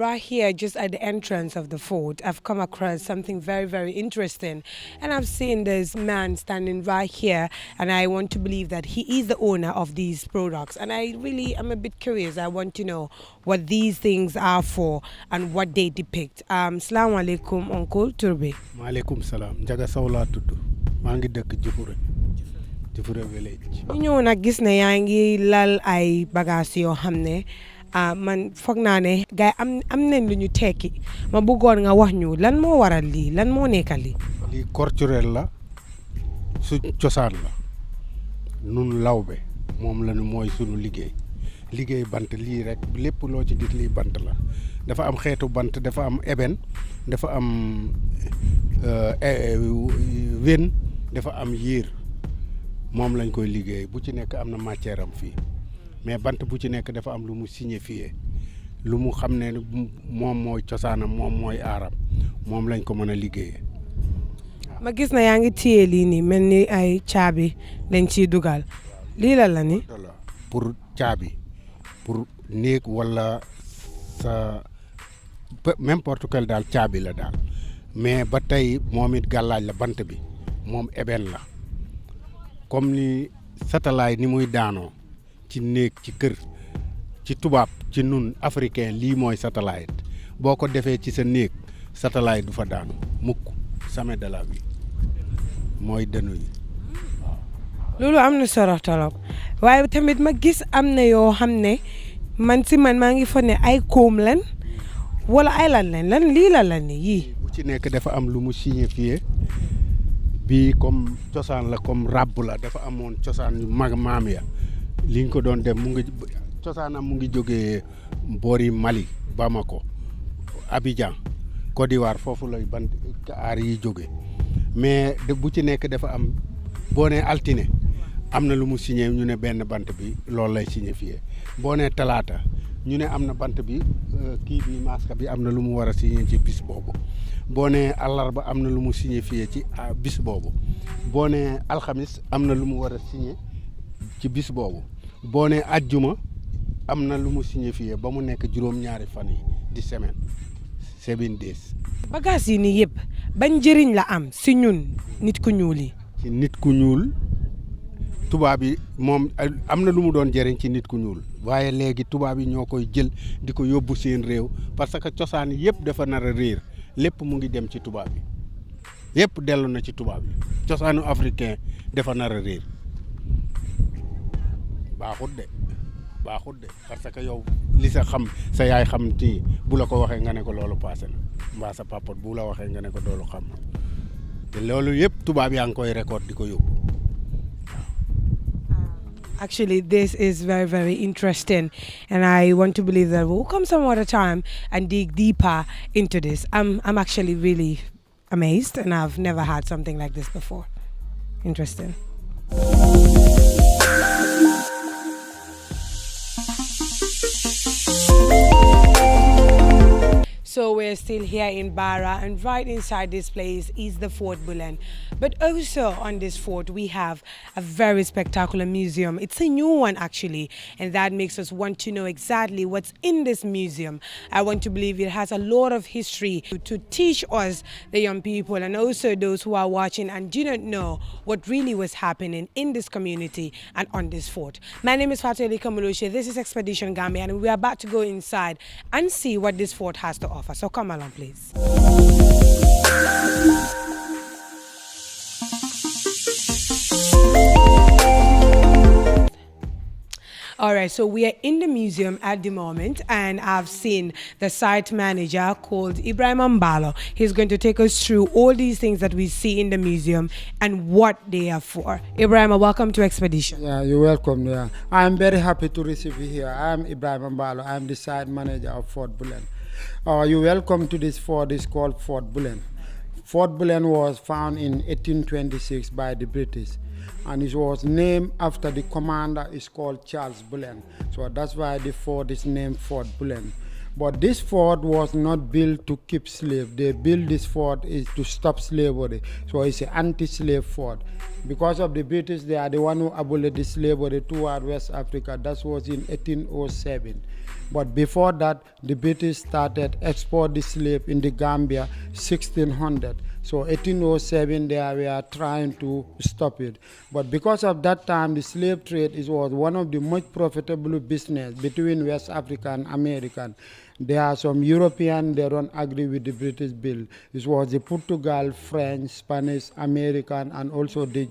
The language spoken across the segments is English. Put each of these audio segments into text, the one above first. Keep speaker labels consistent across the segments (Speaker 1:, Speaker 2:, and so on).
Speaker 1: right here, just at the entrance of the fort, I've come across something very, very interesting. And I've seen this man standing right here, and I want to believe that he is the owner of these products. And I really am a bit curious. I want to know what these things are for and what they depict. Assalamu alaikum, Uncle Turbe.
Speaker 2: Maaleykum salaam. Njaga Sow laa tudd. Maa ngi dëkk Jufure village.
Speaker 1: ñu ñëw nag gis ne yaa ngi lal ay bagages yoo xam ne man foog naa ne gars am nañ lu ñu tekki ma bëggoon nga wax ñu lan moo waral lii lan moo nekkal lii.
Speaker 2: lii culturel la su cosaan la nun lawbe moom la ñu mooy sunu liggéey bant lii rek lépp loo ci gis lii bant la dafa am xeetu bant dafa am ébène dafa am wen dafa am yéer moom lañ koy liggéey bu ci nekk am na matière am fii mais bant bu ci nekk dafa am lu mu signifié lu mu xam ne moom mooy cosaanam moom mooy aaram moom lañ ko mën a liggéeyee.
Speaker 1: ma gis na yaa ngi téye lii nii mel ni ay caabi lañ ciy dugal lii la ni
Speaker 2: pour caabi pour néeg wala sa n'importe quel daal caabi la daal mais ba tey moom it gàllaaj la bant bi moom ébène la comme ni satalaay ni muy daanoo ci néeg ci kër ci tubaab ci nun africain lii mooy satalaay boo ko defee ci sa néeg satalaay du fa daanu mukk jamais de la vie mooy dënu yi
Speaker 1: loolu am na solo torop waaye tamit ma gis am na yoo xam ne man maa ngi fa ne ay koom lan wala ay lan lii la ni yii
Speaker 2: bu ci nekk dafa am lu mu signifié bii comme cosaan la comme ràbb la dafa amoon cosaan yu mag maam ya liñ ko doon dem mu ngi cosaanam mu ngi jógee boori Mali Bamako Abidjan Côte d'Ivoire foofu lay bant aar yi jóge mais bu ci nekk dafa am boo nee altine am na lu mu signé ñu ne benn bant bi loolu lay signifié boo nee talaata ñu ne am na bant bi kii bi masque bi am na lu mu war a signé ci bis boobu boo nee àllarba am na lu mu signifié ci bis boobu boo nee alxamis am na lu mu war a signé ci bis boobu boo nee ajjuma am na lu mu signifié ba mu nekk juróom-ñaari fan yi di semaine 7 days.
Speaker 1: bagages yi nii yëpp ban njëriñ la am si ñun nit ku ñuul yi.
Speaker 2: ci nit ku ñuul tubaab yi moom am na lu mu doon jëriñ ci nit ku ñuul waaye léegi tubaab yi ñoo koy jël di ko yóbbu seen réew parce que cosaan yëpp dafa nar a réer lépp mu ngi dem ci tubaab yi yëpp dellu na ci tubaab yi cosaanu africain dafa nar a réer baaxut de parce que yow li sa xam sa yaay xam ti bu la ko waxee nga ne ko loolu passé na mbaa sa papa bu la waxee nga ne ko loolu xam na te loolu yëpp tubaab yaa ngi koy récolte di ko yóbbu.
Speaker 1: Actually, this is very, very interesting, and I want to believe that we'll come some other time and dig deeper into this. I'm actually really amazed, and I've never had something like this before. Interesting. So we're still here in Barra, and right inside this place is the Fort Bullen. But also on this fort, we have a very spectacular museum. It's a new one actually, and that makes us want to know exactly what's in this museum. I want to believe it has a lot of history to teach us, the young people, and also those who are watching and do not know what really was happening in this community and on this fort. My name is Fatou, Ellika, Muloshi. This is Expedition Gambia, and we're about to go inside and see what this fort has to offer. So come along, please. All right, so we are in the museum at the moment, and I've seen the site manager called Ibrahim Mbalo. He's going to take us through all these things that we see in the museum and what they are for. Ibrahim, welcome to Expedition.
Speaker 3: Yeah, you're welcome. Yeah, I'm very happy to receive you here. I'm Ibrahim Mbalo. I'm the site manager of Fort Bullen. You're welcome to this fort. It's called Fort Bullen. Fort Bullen was found in 1826 by the British, and it was named after the commander is called Charles Bullen. So that's why the fort is named Fort Bullen. But this fort was not built to keep slaves. They built this fort is to stop slavery. So it's an anti-slave fort. Because of the British, they are the one who abolished the slavery toward West Africa. That was in 1807. But before that, the British started export the slave in the Gambia 1600. So 1807, they were trying to stop it. But because of that time, the slave trade was one of the most profitable business between West Africa and American. There are some European, they don't agree with the British bill. It was the Portugal, French, Spanish, American, and also the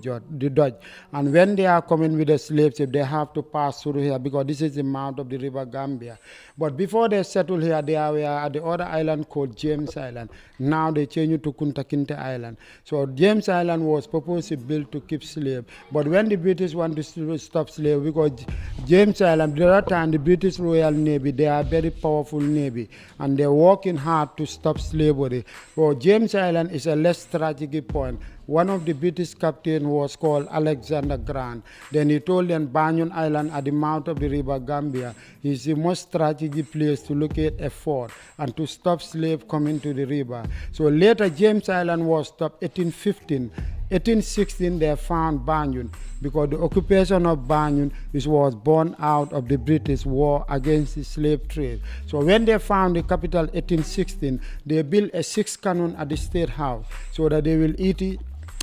Speaker 3: Dutch. And when they are coming with the slaves, they have to pass through here because this is the mouth of the river Gambia. But before they settled here, they were at the other island called James Island. Now they changed it to Kunta Kinte Island. So James Island was purposely built to keep slaves. But when the British want to stop slaves, because James Island, at that time, the British Royal Navy, they are very powerful Navy, and they're working hard to stop slavery. So James Island is a less strategic point. One of the British captain was called Alexander Grant. Then he told them Banyan Island at the mouth of the river Gambia is the most strategic place to locate a fort and to stop slaves coming to the river. So later James Island was stopped 1815. 1816 they found Banyan because the occupation of Banyan was born out of the British war against the slave trade. So when they found the capital 1816, they built a 6 cannon at the State House so that they will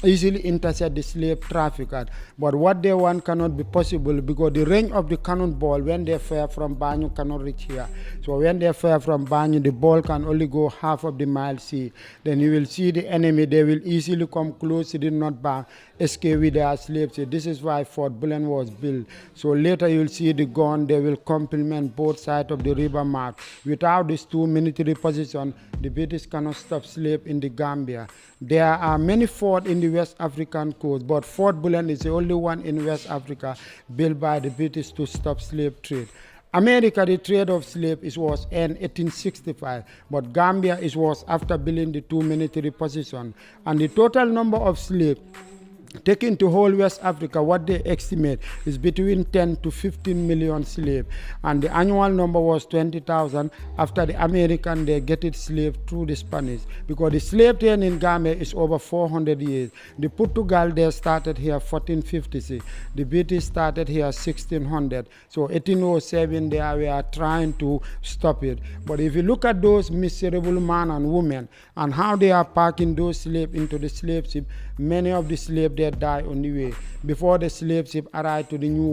Speaker 3: easily intercept the slave traffickers. But what they want cannot be possible because the range of the cannonball when they fire from Banyan cannot reach here. So when they fire from Banyan, the ball can only go half of the mile see. Then you will see the enemy, they will easily come close to the North Bank, escape with their slaves. This is why Fort Bullen was built. So later you will see the gun, they will complement both sides of the river mouth. Without these two military positions, the British cannot stop slaves in the Gambia. There are many forts in the West African coast, but Fort Bullen is the only one in West Africa built by the British to stop slave trade. America, the trade of slaves was in 1865, but Gambia was after building the two military positions. And the total number of slaves taken to whole West Africa, what they estimate is between 10 to 15 million slaves. And the annual number was 20,000. After the American, they get it slave through the Spanish. Because the slave trade in Gambia is over 400 years. The Portugal, they started here 1456. The British started here 1600. So 1807, they were trying to stop it. But if you look at those miserable men and women and how they are packing those slaves into the slave ship, many of the slaves they die on the way before the slave ship arrived to the New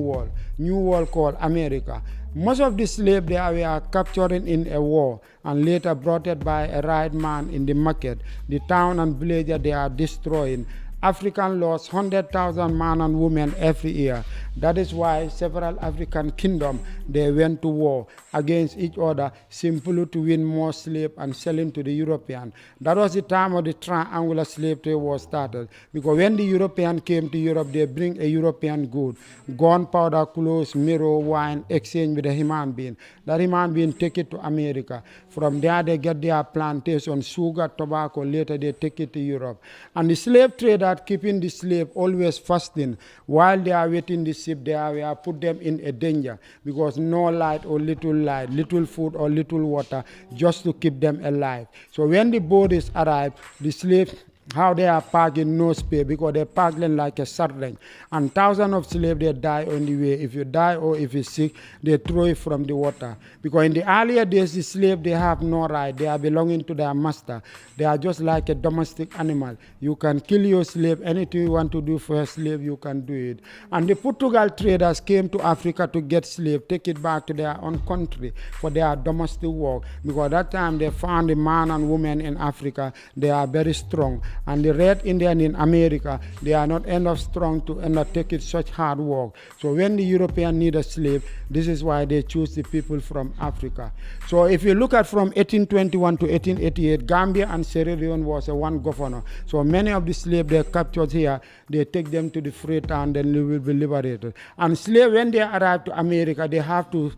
Speaker 3: World called America. Most of the slaves they were captured in a war and later brought it by a right man in the market. The town and village they are destroying. African lost 100,000 men and women every year. That is why several African kingdoms, they went to war against each other simply to win more slaves and selling to the European. That was the time of the triangular slave trade was started. Because when the European came to Europe, they bring a European good. Gunpowder, clothes, mirror, wine, exchange with a human being. That human being take it to America. From there they get their plantation, sugar, tobacco, later they take it to Europe. And the slave trader keeping the slave always fasting while they are waiting the ship, they are put them in a danger because no light or little food or little water just to keep them alive. So when the boat is arrived, the slaves how they are packing no spare because they're packing like a sardine. And thousands of slaves, they die on the way. If you die or if you're sick, they throw it from the water. Because in the earlier days, the slaves, they have no right. They are belonging to their master. They are just like a domestic animal. You can kill your slave. Anything you want to do for a slave, you can do it. And the Portugal traders came to Africa to get slaves, take it back to their own country for their domestic work. Because at that time, they found the man and woman in Africa, they are very strong. And the red Indian in America, they are not enough strong to undertake it such hard work. So when the European need a slave, this is why they choose the people from Africa. So if you look at from 1821 to 1888, Gambia and Sierra Leone was a one governor. So many of the slaves they captured here, they take them to the Freetown, then they will be liberated. And slaves, when they arrive to America, they have to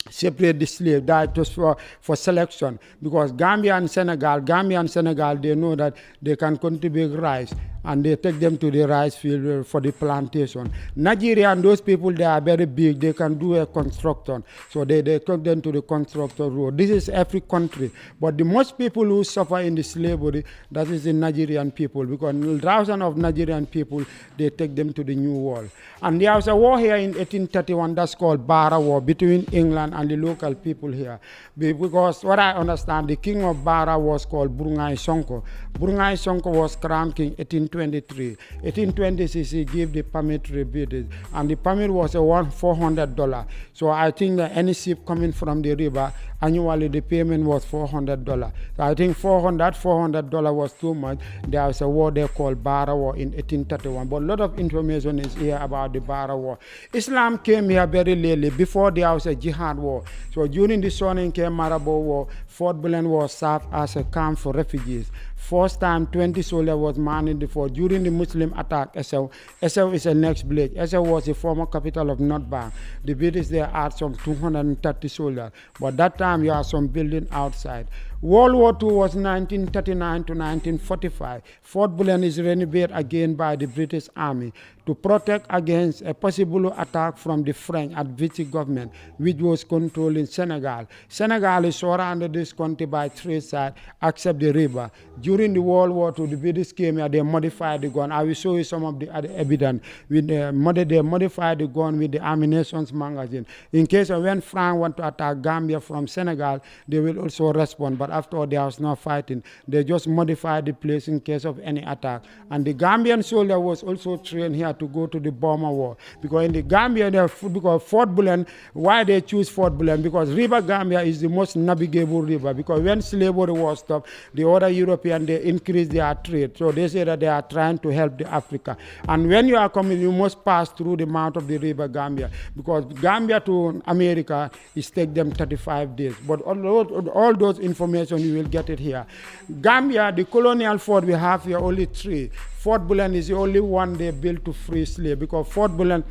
Speaker 3: separate the slave. That was for selection because Gambia and Senegal, they know that they can contribute rice. and they take them to the rice field for the plantation. Nigeria and those people, they are very big. They can do a construction. So they took them to the construction road. This is every country. But the most people who suffer in the slavery, that is the Nigerian people, because thousands of Nigerian people, they take them to the New World. And there was a war here in 1831 that's called Bara War between England and the local people here. Because what I understand, the king of Bara was called Brungai Sonko. Brungai Sonko was crowned king 1823. 1826 he gave the permit to the British, and the permit was $400. So I think that any ship coming from the river, annually the payment was $400. So I think $400 was too much. There was a war they called Bara War in 1831. But a lot of information is here about the Bara War. Islam came here very lately. Before there was a jihad war. So during the Soninke Marabo War, Fort Bullen was served as a camp for refugees. First time 20 soldiers was manned in the fort during the Muslim attack. Esau is the next village. Esau was the former capital of North Bank. The British there had some 230 soldiers. But that time you have some building outside. World War II was 1939 to 1945. Fort Bullen is renovated again by the British Army to protect against a possible attack from the French at Vichy government, which was controlling Senegal. Senegal is surrounded this country by three sides, except the river. During the World War II, the British came here, they modified the gun. I will show you some of the other evidence. They modified the gun with the ammunition magazine. In case of when France want to attack Gambia from Senegal, they will also respond. But after all, there was no fighting. They just modified the place in case of any attack. And the Gambian soldier was also trained here to go to the Burma War. Because in the Gambia, because Fort Bullen, why they choose Fort Bullen? Because River Gambia is the most navigable river. Because when slavery was stopped, the other Europeans, they increased their trade. So they say that they are trying to help the Africa. And when you are coming, you must pass through the mouth of the River Gambia. Because Gambia to America, it takes them 35 days. But all those information, you will get it here. Gambia, the colonial fort we have here, only 3. Fort Bullen is the only one they built to free slave, because Fort Bullen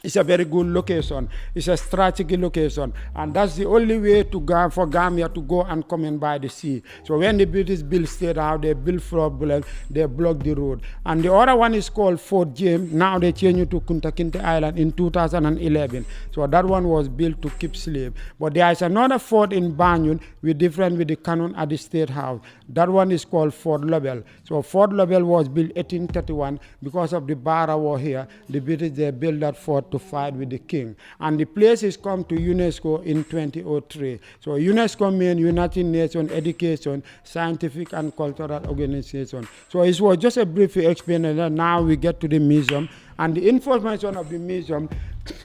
Speaker 3: is a very good location. It's a strategic location. And that's the only way for Gambia to go and come in by the sea. So when the British built State House, they built Fort Bullen, they blocked the road. And the other one is called Fort James. Now they changed it to Kunta Kinte Island in 2011. So that one was built to keep slaves. But there is another fort in Banjul with the cannon at the State House. That one is called Fort Lobel. So Fort Lobel was built 1831 because of the Bara War here. The British, they built that fort to fight with the king. And the place is come to UNESCO in 2003. So UNESCO means United Nations Education, Scientific and Cultural Organization. So it was just a brief explanation. Now we get to the museum. And the information of the museum,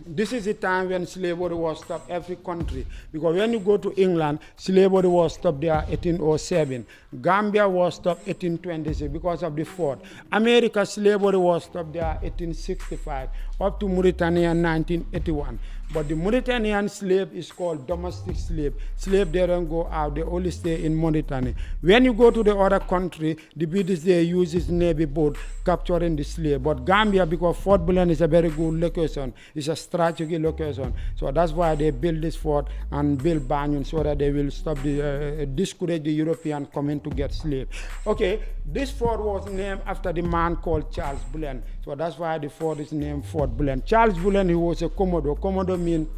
Speaker 3: this is the time when slavery was stopped every country. Because when you go to England, slavery was stopped there 1807. Gambia was stopped 1826 because of the fort. America, slavery was stopped there 1865 up to Mauritania 1981. But the Mauritanian slave is called domestic slave. Slave, they don't go out, they only stay in Mauritania. When you go to the other country, the British, they use this navy boat capturing the slave. But Gambia, because Fort Bullen is a very good location, it's a strategic location. So that's why they build this fort and build Banjul so that they will stop discourage the European coming to get slave. Okay, this fort was named after the man called Charles Bullen. So that's why the fort is named Fort Bullen. Charles Bullen, he was a Commodore. Commodore means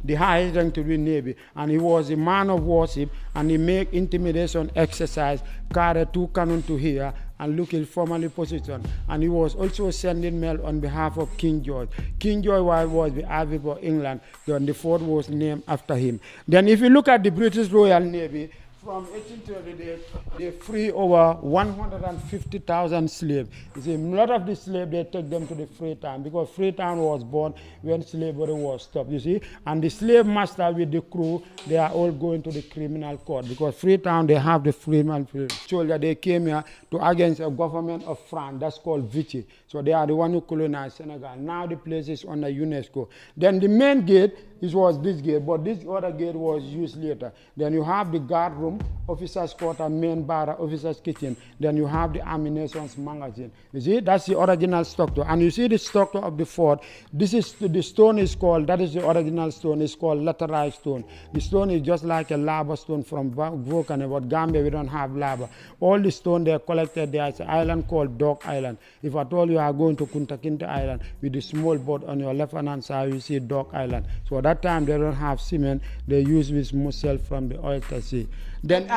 Speaker 3: the highest rank to the Navy, and he was a man of worship, and he make intimidation exercise, carry 2 cannon to here, and look in formally position. And he was also sending mail on behalf of King George. King George was the Advocate for England, then the fort was named after him. Then if you look at the British Royal Navy, from 1830, they free over 150,000 slaves. You see, a lot of the slaves, they take them to the Freetown, because Freetown was born when slavery was stopped, you see. And the slave master with the crew, they are all going to the criminal court, because Freetown, they have the freeman soldier. They came here to against a government of France, that's called Vichy. So they are the one who colonized Senegal. Now the place is under UNESCO. Then the main gate, it was this gate, but this other gate was used later. Then you have the guard room room, officer's quarter, main bar, officer's kitchen. Then you have the ammunition magazine. You see, that's the original structure. And you see the structure of the fort. This is the stone is called, that is the original stone, it's called laterite stone. The stone is just like a lava stone from volcano, but Gambia, we don't have lava. All the stone they are collected, there is an island called Dog Island. If at all you are going to Kunta Kinte Island, with the small boat on your left-hand side, you see Dog Island. So at that time, they don't have cement. They use this mussel from the oyster sea. Then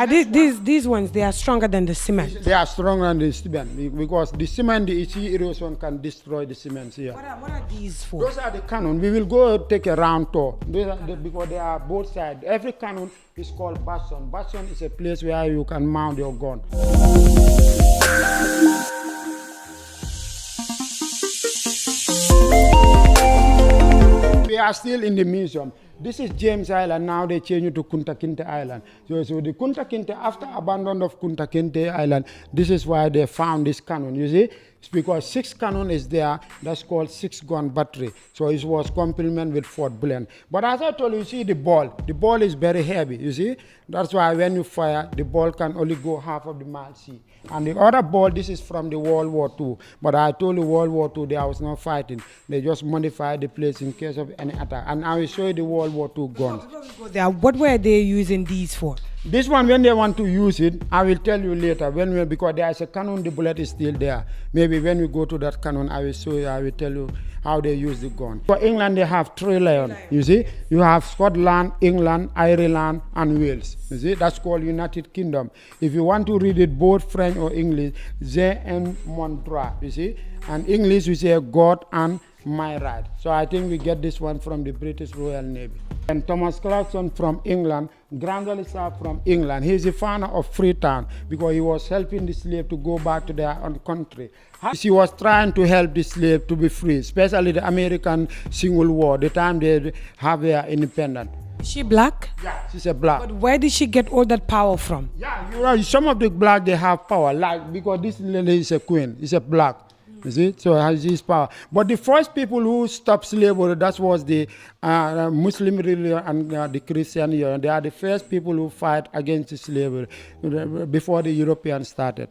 Speaker 1: these ones, they are stronger than the cement.
Speaker 3: They are stronger than the cement because the cement, the sea erosion can destroy the cement here.
Speaker 1: What are these for?
Speaker 3: Those are the cannon. We will go take a round tour because they are both sides. Every cannon is called bastion. Bastion is a place where you can mount your gun. We are still in the museum. This is James Island. Now they change it to Kunta Kinte Island. So the Kunta Kinte, after abandon of Kunta Kinte Island, this is why they found this cannon. You see, it's because 6 cannon is there. That's called 6-gun battery. So it was complement with Fort Bullen. But as I told you, you see the ball. The ball is very heavy. You see, that's why when you fire, the ball can only go half of the mile sea. And the other ball, this is from the World War II. But I told you World War II, there was no fighting. They just modified the place in case of any attack. And I will show you the World War II guns.
Speaker 1: What were they using these for?
Speaker 3: This one, when they want to use it, I will tell you later. Because there is a cannon, the bullet is still there. Maybe when we go to that cannon, I will show you, I will tell you how they use the gun. For England, they have 3 lions. You see, you have Scotland, England, Ireland, and Wales. You see, that's called United Kingdom. If you want to read it both French or English, J.M. Montra. You see, and English we say God and my right. So I think we get this one from the British Royal Navy. And Thomas Clarkson from England, Granville from England. He's a founder of Freetown because he was helping the slave to go back to their own country. He was trying to help the slave to be free, especially the American Civil War, the time they have their independence.
Speaker 1: Is she black?
Speaker 3: Yeah, she's a black.
Speaker 1: But where did she get all that power from?
Speaker 3: Yeah, you're right. Some of the black, they have power, like because this lady is a queen, is a black. You see, so it has this power. But the first people who stopped slavery, that was the Muslim religion and the Christian religion. They are the first people who fight against slavery before the Europeans started.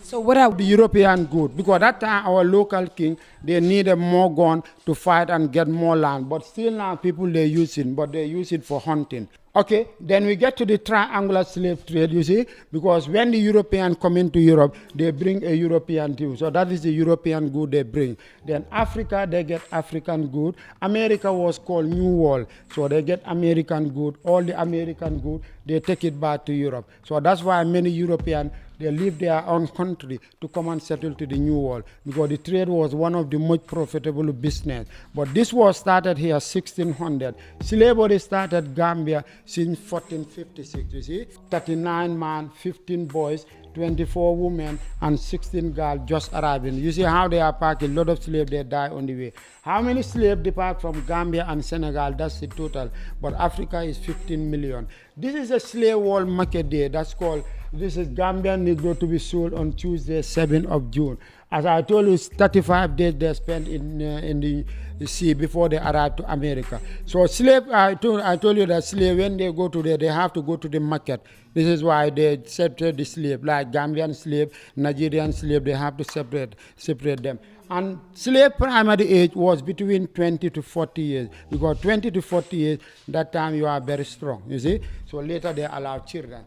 Speaker 1: So what are
Speaker 3: the European good? Because that time our local king, they needed more gun to fight and get more land. But still now people they use it, but they use it for hunting. Okay, then we get to the triangular slave trade, you see, because when the Europeans come into Europe, they bring a European too. So that is the European good they bring. Then Africa, they get African good. America was called New World, so they get American good. All the American good, they take it back to Europe. So that's why many Europeans, they leave their own country to come and settle to the New World, because the trade was one of the most profitable business. But this was started here 1600. Slavery started Gambia since 1456, you see. 39 men, 15 boys, 24 women, and 16 girls just arriving. You see how they are packing. A lot of slaves, they die on the way. How many slaves depart from Gambia and Senegal? That's the total. But Africa is 15 million. This is a slave world market day. That's called, this is Gambian Negro to be sold on Tuesday, 7th of June. As I told you, 35 days they spent in the sea before they arrived to America. So slave, I told you that slave, when they go to there, they have to go to the market. This is why they separate the slave, like Gambian slave, Nigerian slave, they have to separate them. And slave primary age was between 20 to 40 years. Because 20 to 40 years, that time you are very strong, you see. So later they allow children.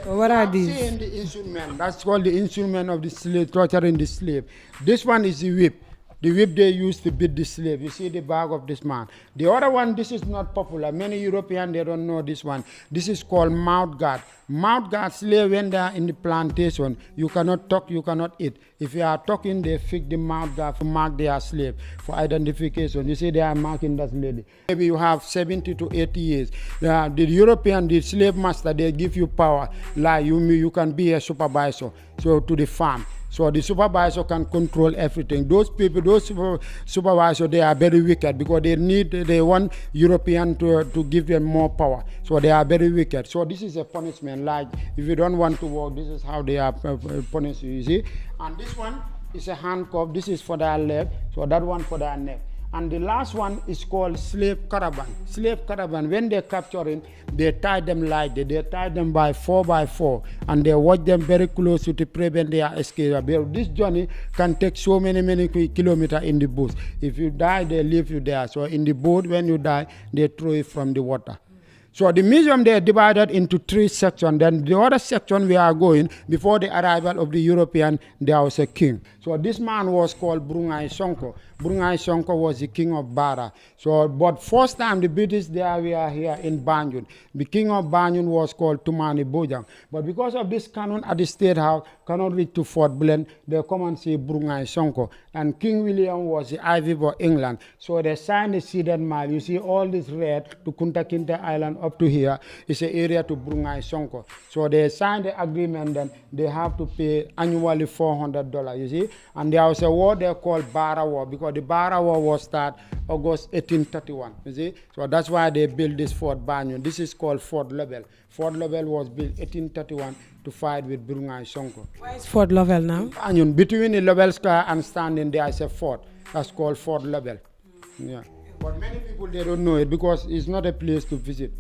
Speaker 1: So what are these?
Speaker 3: In the instrument, that's called the instrument of the slave, torturing the slave. This one is the whip. The whip they use to beat the slave. You see the back of this man. The other one, this is not popular. Many Europeans, they don't know this one. This is called mouth guard. Mouth guard slave, when they are in the plantation, you cannot talk, you cannot eat. If you are talking, they fix the mouth guard to mark their slave for identification. You see they are marking that lady. Maybe you have 70 to 80 years. The European, the slave master, they give you power. Like you can be a supervisor, so to the farm. So the supervisor can control everything. Those people, those supervisors, they are very wicked because they want European to give them more power. So they are very wicked. So this is a punishment. Like if you don't want to work, this is how they are punished you, see. And this one is a handcuff. This is for their leg. So that one for their neck. And the last one is called slave caravan. Slave caravan, when they capture it, they tie them like that. They tie them by 4 by 4, and they watch them very closely to prevent their escape. This journey can take so many kilometers in the bush. If you die, they leave you there. So in the boat, when you die, they throw it from the water. So the museum, they are divided into 3 sections. Then the other section we are going, before the arrival of the European, there was a king. So this man was called Brunei Sonko. Brunei Sonko was the king of Bara. So, but first time the British, they were here in Banjul. The king of Banjul was called Tumani Bojang. But because of this canon at the State House, cannot reach to Fort Bullen, they come and see Brunei Sonko. And King William was the ivy of England. So they signed the ceded mile. You see all this red to Kunta Kinte Island up to here is an area to Brunei Sonko. So they signed the agreement, then they have to pay annually $400, you see. And there was a war they called Bara War, because the Bara War was started August 1831, you see. So that's why they built this Fort Banyon. This is called Fort Lovell. Fort Lovell was built 1831 to fight with Brunei Sonko.
Speaker 1: Why is Fort Lovell now?
Speaker 3: Banyon, between the Lovell Square and Standing, there is a fort. That's called Fort Lovell. Yeah. But many people, they don't know it because it's not a place to visit.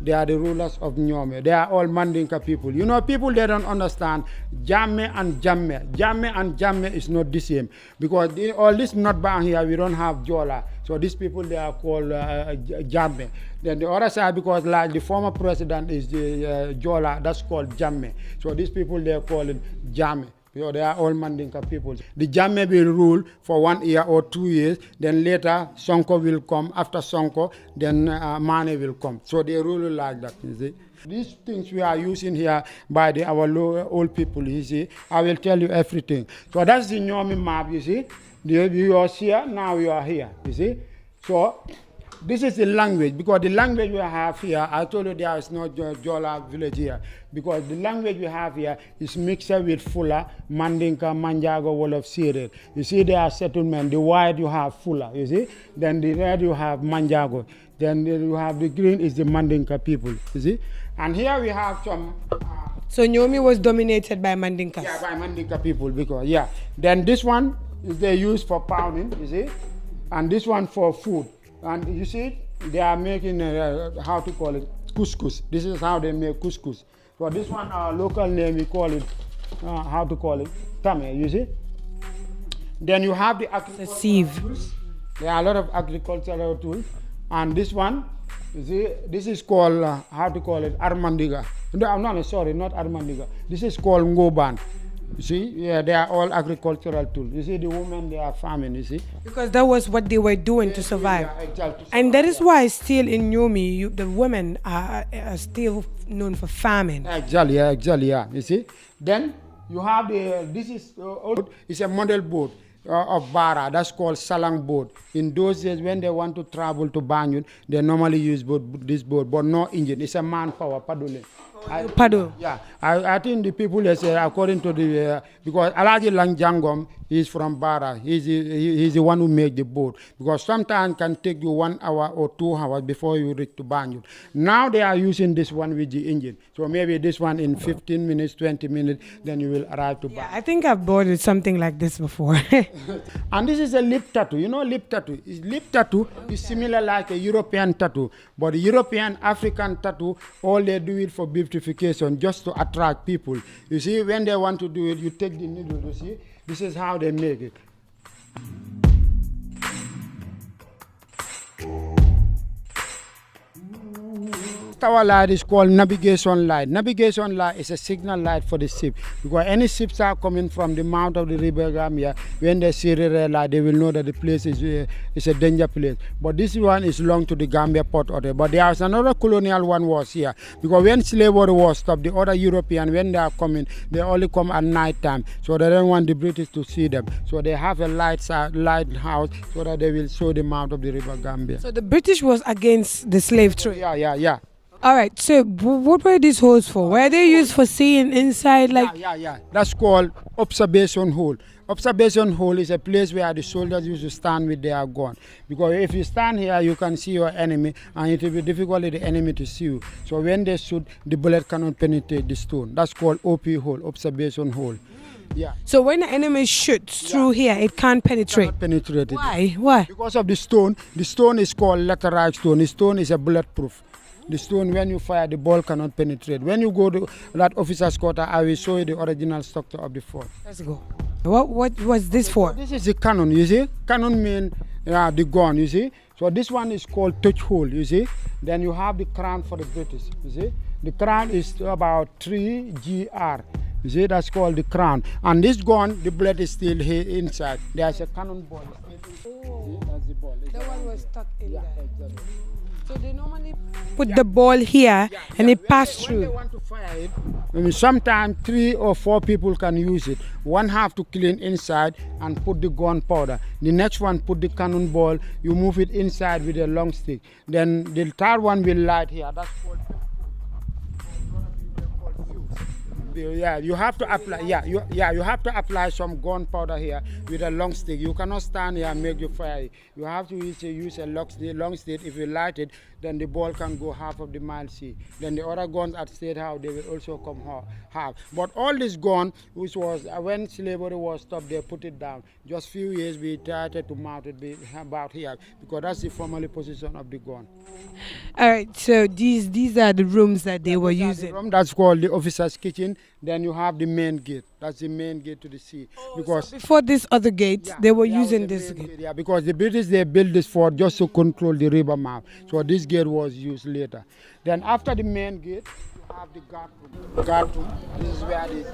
Speaker 3: They are the rulers of Nyome. They are all Mandinka people. You know, people, they don't understand Jamme and Jamme. Jamme and Jamme is not the same. Because all this not bound here, we don't have Jola. So these people, they are called Jamme. Then the other side, because like the former president is the Jola, that's called Jamme. So these people, they are called Jamme. So they are all Mandinka people. The Jamme will rule for 1 year or 2 years. Then later, Sonko will come. After Sonko, then Mane will come. So they rule like that, you see. These things we are using here by our old people, you see. I will tell you everything. So that's the Nyomi map, you see. You are here, now you are here, you see. So this is the language, because the language we have here, I told you there is no Jola village here, because the language we have here is mixed with Fula, Mandinka, Manjago, Wolof, Sire. You see there are settlement, the white you have Fula, you see, then the red you have Manjago, then you have the green is the Mandinka people, you see. And here we have some...
Speaker 1: So Nyomi was dominated by Mandinkas?
Speaker 3: Yeah, by Mandinka people, because, yeah. Then this one is they use for pounding, you see, and this one for food. And you see, they are making, how to call it, couscous. This is how they make couscous. So this one, our local name, we call it, how to call it, tame, you see. Then you have the agricultural tools. There are a lot of agricultural tools. And this one, you see, this is called, how to call it, Armandiga. No, sorry, not Armandiga. This is called Ngoban. You see, yeah, they are all agricultural tools. You see, the women, they are farming, you see.
Speaker 1: Because that was what they were doing to survive.
Speaker 3: Yeah, exactly.
Speaker 1: And that is why still in Nyomi, the women are still known for farming.
Speaker 3: Exactly, yeah. You see. Then you have this is it's a model boat of Bara. That's called Salang boat. In those days, when they want to travel to Banjul, they normally use this boat, but no engine. It's a manpower, paddling.
Speaker 1: Paddle.
Speaker 3: Yeah, I think the people, they say, according to the, because Alaji Lang Jangom is from Bara. He's the one who made the boat. Because sometimes can take you 1 hour or 2 hours before you reach to Banjul. Now they are using this one with the engine. So maybe this one in 15 minutes, 20 minutes, then you will arrive to Banjul.
Speaker 1: I think I've boarded something like this before.
Speaker 3: And this is a lip tattoo. You know lip tattoo? Lip tattoo is similar like a European tattoo. But the European, African tattoo, all they do it for beautification, just to attract people. You see, when they want to do it, you take the needle, you see? This is how they make it. Our light is called navigation light. Navigation light is a signal light for the ship, because any ships are coming from the mouth of the river Gambia, when they see the red light, they will know that the place is a danger place. But this one is belong to the Gambia Port Authority. But there is another colonial one was here, because when slavery was stopped, the other European, when they are coming, they only come at night time, so they don't want the British to see them. So they have a lighthouse so that they will show the mouth of the river Gambia.
Speaker 1: So the British was against the slave trade?
Speaker 3: Yeah.
Speaker 1: All right, so what were these holes for? Were they used for seeing inside?
Speaker 3: Yeah. That's called observation hole. Observation hole is a place where the soldiers used to stand with their gun. Because if you stand here, you can see your enemy, and it will be difficult for the enemy to see you. So when they shoot, the bullet cannot penetrate the stone. That's called OP hole, observation hole. Yeah.
Speaker 1: So when the enemy shoots through here, it can't penetrate.
Speaker 3: Cannot penetrate it.
Speaker 1: Why? Why?
Speaker 3: Because of the stone. The stone is called laterite stone. The stone is a bulletproof. The stone, when you fire, the ball cannot penetrate. When you go to that officer's quarter, I will show you the original structure of the fort.
Speaker 1: Let's go. What was this for?
Speaker 3: This is the cannon, you see. Cannon means the gun, you see. So this one is called touch hole, you see. Then you have the crown for the British, you see. The crown is about 3 GR. You see, that's called the crown. And this gun, the bullet is still here inside. There's a cannon ball.
Speaker 1: Oh,
Speaker 3: That's the ball.
Speaker 1: that one was stuck in
Speaker 3: Yeah,
Speaker 1: there.
Speaker 3: exactly.
Speaker 1: So they normally put the ball here and it passed
Speaker 3: When they
Speaker 1: through.
Speaker 3: want to fire it, I mean, sometimes 3 or 4 people can use it. One have to clean inside and put the gunpowder. The next one put the cannonball. You move it inside with a long stick. Then the third one will light here. That's called yeah, you have to apply. You have to apply some gunpowder here with a long stick. You cannot stand here and make you fire it. You have to use a long stick. If you light it, then the ball can go half of the mile sea. Then the other guns at State House, they will also come half. But all this gun, which was when slavery was stopped, they put it down. Just few years we tried to mount it about here because that's the formerly position of the gun.
Speaker 1: All right, so these are the rooms that they were using.
Speaker 3: That's called the officer's kitchen. Then you have the main gate. That's the main gate to the sea. Because
Speaker 1: Before this other gate, they were
Speaker 3: yeah,
Speaker 1: using
Speaker 3: the
Speaker 1: this
Speaker 3: main
Speaker 1: gate.
Speaker 3: gate, yeah, because the British, they built this fort just to control the river mouth. So this gate was used later. Then after the main gate, you have the guard room. Guard room. This is where the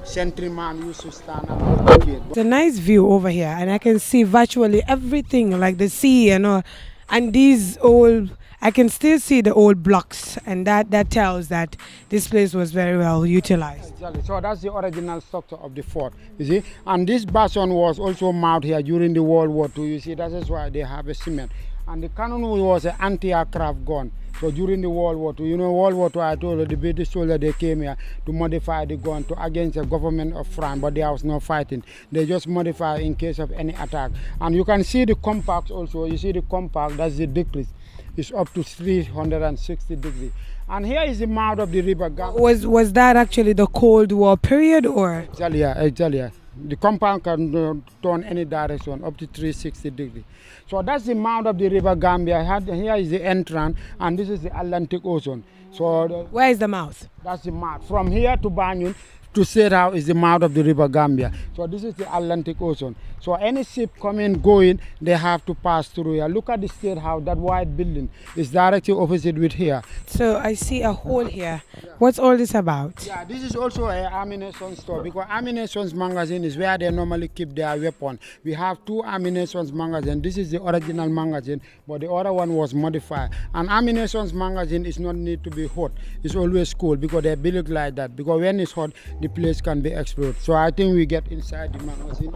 Speaker 3: sentryman used to stand at the gate.
Speaker 1: It's a nice view over here, and I can see virtually everything, like the sea and all. And these old, I can still see the old blocks, and that tells that this place was very well utilized.
Speaker 3: Exactly. So that's the original structure of the fort, you see. And this bastion was also mounted here during the World War II, you see. That is why they have a cement. And the cannon was an anti-aircraft gun. So during the World War II, World War II, I told you, the British soldiers, they came here to modify the gun against the government of France, but there was no fighting. They just modify in case of any attack. And you can see the compact also. You see the compact, that's the decrease. It's up to 360 degrees. And here is the mouth of the river Gambia.
Speaker 1: Was that actually the Cold War period, or?
Speaker 3: Exactly, yeah. The compound can turn any direction up to 360 degrees. So that's the mouth of the river Gambia. Here is the entrance, and this is the Atlantic Ocean. So
Speaker 1: Where is the mouth?
Speaker 3: that's the mouth. From here to Banjul to State House is the mouth of the river Gambia. So this is the Atlantic Ocean. So any ship coming, going, they have to pass through here. Look at the State House, that white building is directly opposite with here.
Speaker 1: So I see a hole here. What's all this about?
Speaker 3: Yeah, this is also an ammunition store because ammunition magazine is where they normally keep their weapon. We have 2 ammunition magazines. This is the original magazine, but the other one was modified. And ammunition magazine is not need to be hot. It's always cool because they build it like that. Because when it's hot, the place can be exploded. So I think we get inside the magazine.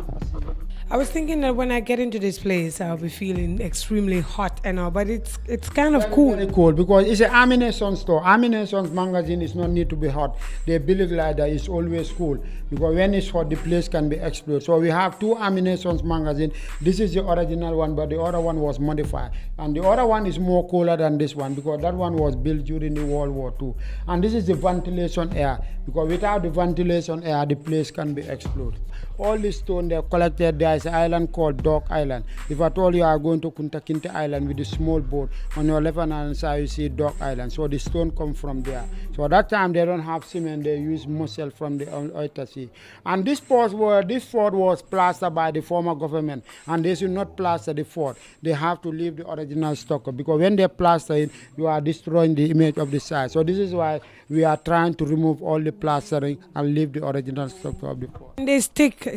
Speaker 1: I was thinking that when I get into this place, I'll be feeling extremely hot and all, but it's kind of cool.
Speaker 3: Very cool because it's an ammunition store. Ammunition magazine is not need to be hot. They build it like that. It's always cool because when it's hot, the place can be exploded. So we have 2 ammunition magazine. This is the original one, but the other one was modified. And the other one is more cooler than this one because that one was built during the World War II. And this is the ventilation air because without the ventilation air, the place can be exploded. All this stone they collected, there is an island called Dog Island. If at all you are going to Kunta Kinte Island with a small boat, on your left hand side you see Dog Island. So the stone come from there. So at that time they don't have cement, they use mussel from the Oyster Sea. And this fort was plastered by the former government, and they should not plaster the fort. They have to leave the original structure because when they plaster it, you are destroying the image of the site. So this is why we are trying to remove all the plastering and leave the original structure of the fort.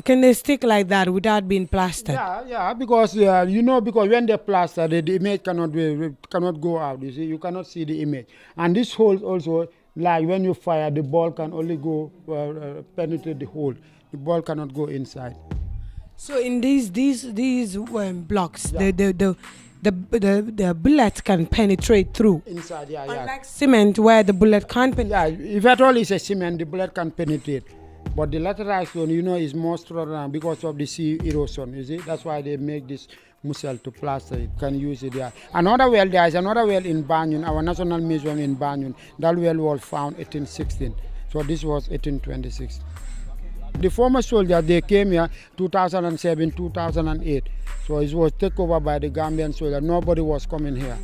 Speaker 1: Can they stick like that without being plastered?
Speaker 3: Yeah, because because when they plaster, the image cannot go out. You see, you cannot see the image. And this hole also, like when you fire, the ball can only go penetrate the hole. The ball cannot go inside.
Speaker 1: So in these blocks, the bullet can penetrate through.
Speaker 3: Inside, yeah.
Speaker 1: Unlike cement, where the bullet can't penetrate.
Speaker 3: Yeah, if at all it's a cement, the bullet can penetrate. But the lateral stone, is more strong because of the sea erosion. You see, that's why they make this mussel to plaster it. Can use it there. There is another well in Banjul, our national museum in Banjul. That well was found 1816. So this was 1826. The former soldiers, they came here 2007, 2008. So it was taken over by the Gambian soldiers. Nobody was coming here.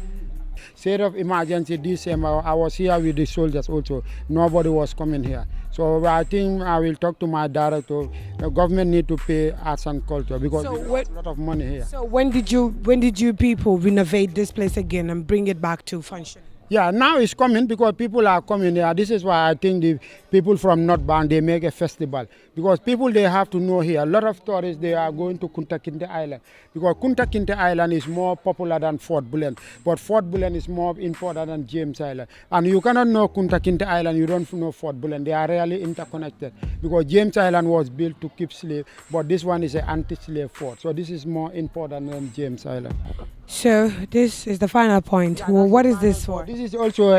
Speaker 3: State of emergency December, I was here with the soldiers also. Nobody was coming here. So I think I will talk to my director. The government need to pay arts and culture because there's a lot of money here.
Speaker 1: So when did you people renovate this place again and bring it back to function?
Speaker 3: Yeah, now it's coming because people are coming here. This is why I think the people from North Band, they make a festival. Because people, they have to know here. A lot of tourists, they are going to Kunta Kinte Island. Because Kunta Kinte Island is more popular than Fort Bullen. But Fort Bullen is more important than James Island. And you cannot know Kunta Kinte Island, you don't know Fort Bullen. They are really interconnected. Because James Island was built to keep slave, but this one is an anti-slave fort. So this is more important than James Island.
Speaker 1: So this is the final point.
Speaker 3: Yeah,
Speaker 1: well, what is this for?
Speaker 3: This is also,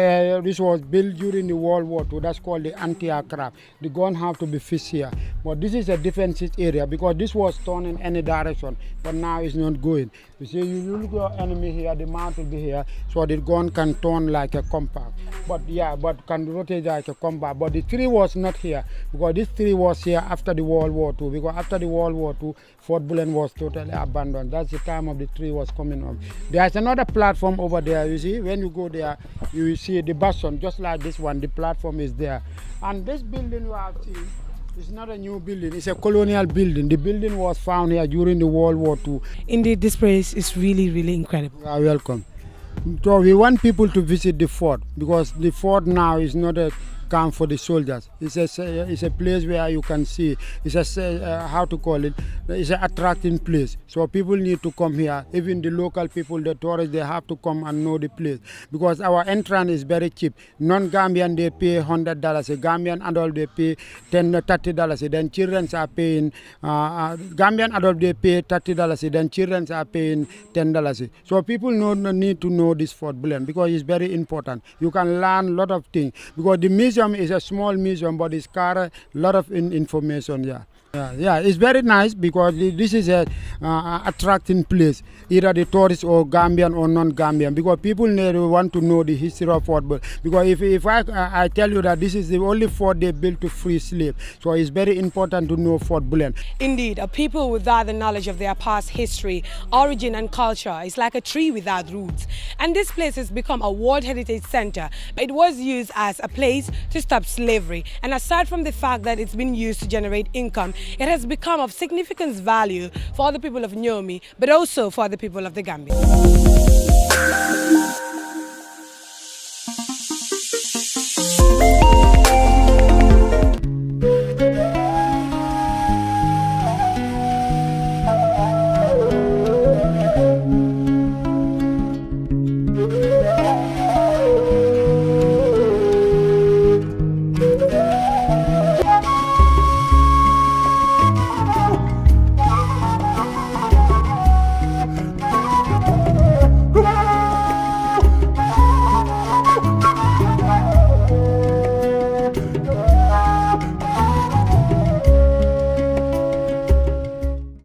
Speaker 3: this was built during the World War II. That's called the anti-aircraft. The gun have to be fixed here. But this is a defensive area because this was torn in any direction, but now it's not going. You see, you look at your enemy here, the mount will be here, so the gun can turn like a compass. But yeah, but can rotate like a compass. But the tree was not here because this tree was here after the World War II. Because after the World War II, Fort Bullen was totally abandoned. That's the time of the tree was coming up. There's another platform over there. You see, when you go there, you will see the bastion, just like this one. The platform is there, and this building you have seen. It's not a new building, it's a colonial building. The building was found here during the World War II.
Speaker 1: Indeed, this place is really, really incredible.
Speaker 3: You are welcome. So we want people to visit the fort because the fort now is not a camp for the soldiers. It's a place where you can see. It's a how to call it. It's an attracting place. So people need to come here. Even the local people, the tourists, they have to come and know the place because our entrance is very cheap. Non-Gambian they pay $100. A Gambian adult they pay $30. Then children are paying. Gambian adult they pay $30. Then children are paying $10. So people need to know this Fort Bullen because it's very important. You can learn a lot of things because the museum is a small museum, but it's got a lot of information. Yeah, it's very nice because this is a attracting place, either the tourists or Gambian or non-Gambian, because people want to know the history of Fort Bullen. Because if I tell you that this is the only fort they built to free slaves, so it's very important to know Fort Bullen.
Speaker 1: Indeed, a people without the knowledge of their past history, origin and culture is like a tree without roots. And this place has become a World Heritage Center. It was used as a place to stop slavery. And aside from the fact that it's been used to generate income, it has become of significant value for the people of Nyomi, but also for the people of the Gambia.